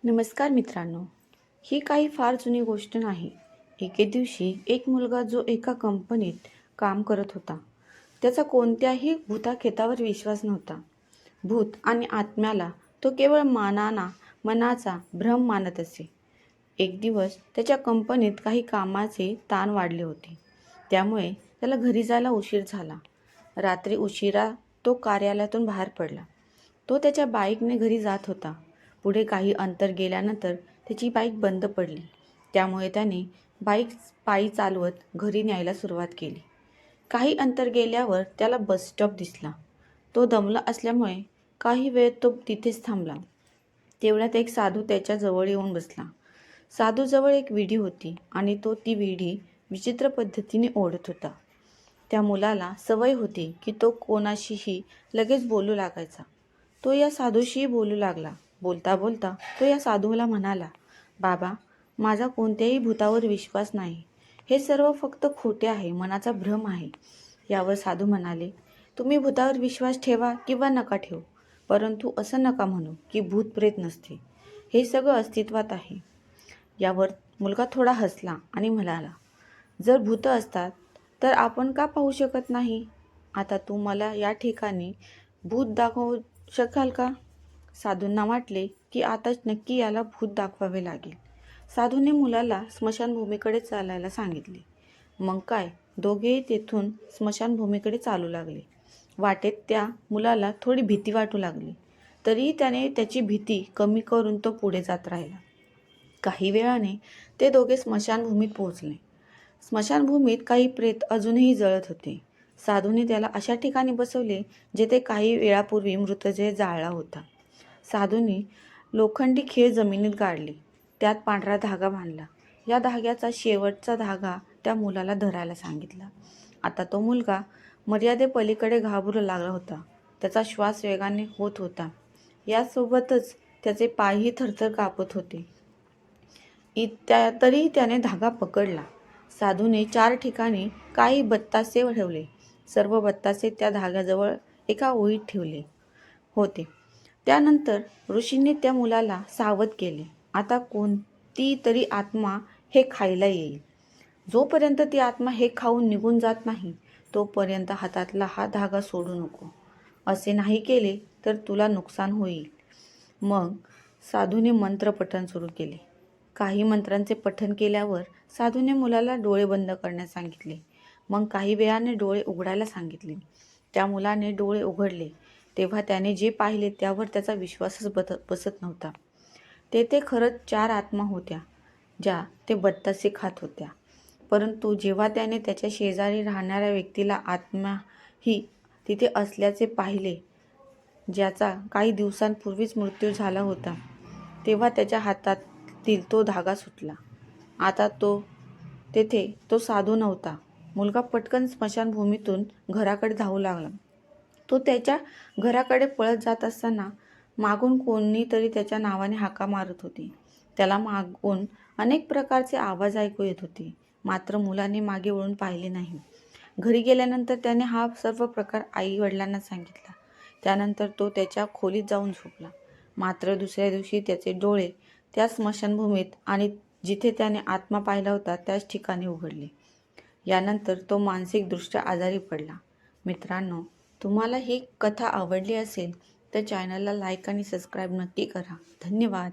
नमस्कार मित्रांनो. ही काही फार जुनी गोष्ट नाही. एके दिवशी एक मुलगा जो एका कंपनीत काम करत होता, त्याचा कोणत्याही भूताखेतावर विश्वास नव्हता. भूत आणि आत्म्याला तो केवळ मनाचा भ्रम मानत असे. एक दिवस त्याच्या कंपनीत काही कामाचे ताण वाढले होते. त्यामुळे त्याला घरी जायला उशीर झाला. रात्री उशिरा तो कार्यालयातून बाहेर पडला. तो त्याच्या बाईकने घरी जात होता. पुढे काही अंतर गेल्यानंतर त्याची बाईक बंद पडली. त्यामुळे त्याने बाईक पायी चालवत घरी न्यायला सुरुवात केली. काही अंतर गेल्यावर त्याला बस स्टॉप दिसला. तो दमला असल्यामुळे काही वेळ तो तिथेच थांबला. तेवढ्यात एक साधू त्याच्या जवळ येऊन बसला. साधूजवळ एक विडी होती आणि तो ती विडी विचित्र पद्धतीने ओढत होता. त्या मुलाला सवय होती की तो कोणाशीही लगेच बोलू लागायचा. तो या साधूशी बोलू लागला. बोलता बोलता तो या साधूला म्हणाला, "बाबा, माझा कोणत्याही भूतावर विश्वास नाही. हे सर्व फक्त खोटे आहे, मनाचा भ्रम आहे." यावर साधू म्हणाले, "तुम्ही भूतावर विश्वास ठेवा किंवा नका ठेवू, परंतु असं नका म्हणू की भूत प्रेत नसते. हे सगळं अस्तित्वात आहे." यावर मुलगा थोडा हसला आणि म्हणाला, "जर भूतं असतात तर आपण का पाहू शकत नाही? आता तू मला या ठिकाणी भूत दाखवू शकाल का?" साधूंना वाटले की आता नक्की याला भूत दाखवावे लागेल. साधूने मुलाला स्मशानभूमीकडे चालायला सांगितले. मग काय, दोघेही तेथून स्मशानभूमीकडे चालू लागले. वाटेत त्या मुलाला थोडी भीती वाटू लागली. तरीही त्याने त्याची भीती कमी करून तो पुढे जात राहिला. काही वेळाने ते दोघे स्मशानभूमीत पोहोचले. स्मशानभूमीत काही प्रेत अजूनही जळत होते. साधूने त्याला अशा ठिकाणी बसवले जेथे काही वेळापूर्वी मृतदेह जाळला होता. साधूने लोखंडी खीळ जमिनीत गाडली. त्यात पांढरा धागा बांधला. या धाग्याचा शेवटचा धागा त्या मुलाला धरायला सांगितला. आता तो मुलगा मर्यादेपलीकडे घाबरू लागला होता. त्याचा श्वास वेगाने होत होता. यासोबतच त्याचे पायही थरथर कापत होते. तरीही त्याने धागा पकडला. साधूने 4 ठिकाणी काही बत्तासे ठेवले. सर्व बत्तासे त्या धाग्याजवळ एका ओळीत ठेवले होते. त्यानंतर ऋषींनी त्या मुलाला सावध केले. आता कोणती तरी आत्मा हे खायला येईल. जोपर्यंत ती आत्मा हे खाऊन निघून जात नाही, तोपर्यंत हातातला हा धागा सोडू नको. असे नाही केले तर तुला नुकसान होईल. मग साधूने मंत्रपठण सुरू केले. काही मंत्रांचे पठण केल्यावर साधूने मुलाला डोळे बंद करण्यास सांगितले. मग काही वेळाने डोळे उघडायला सांगितले. त्या मुलाने डोळे उघडले तेव्हा त्याने जे पाहिले त्यावर त्याचा विश्वासच बसत नव्हता. तेथे खरंच 4 आत्मा होत्या, ज्या ते बत्तासे खात होत्या. परंतु जेव्हा त्याने त्याच्या शेजारी राहणाऱ्या व्यक्तीला आत्माही तिथे असल्याचे पाहिले, ज्याचा काही दिवसांपूर्वीच मृत्यू झाला होता, तेव्हा त्याच्या हातातील तो धागा सुटला. आता तेथे तो साधू नव्हता. मुलगा पटकन स्मशानभूमीतून घराकडे धावू लागला. तो त्याच्या घराकडे पळत जात असताना मागून कोणीतरी त्याच्या नावाने हाका मारत होते. त्याला मागून अनेक प्रकारचे आवाज ऐकू येत होते. मात्र मुलाने मागे वळून पाहिले नाही. घरी गेल्यानंतर त्याने हा सर्व प्रकार आई-वडिलांना सांगितला. त्यानंतर तो त्याच्या खोलीत जाऊन झोपला. मात्र दुसऱ्या दिवशी त्याचे डोळे त्या स्मशानभूमीत आणि जिथे त्याने आत्मा पाहिला होता त्याच ठिकाणी उघडले. यानंतर तो मानसिकदृष्ट्या आजारी पडला. मित्रांनो, तुम्हाला ही कथा आवडली असेल तर चॅनलला लाईक आणि सबस्क्राईब नक्की करा. धन्यवाद.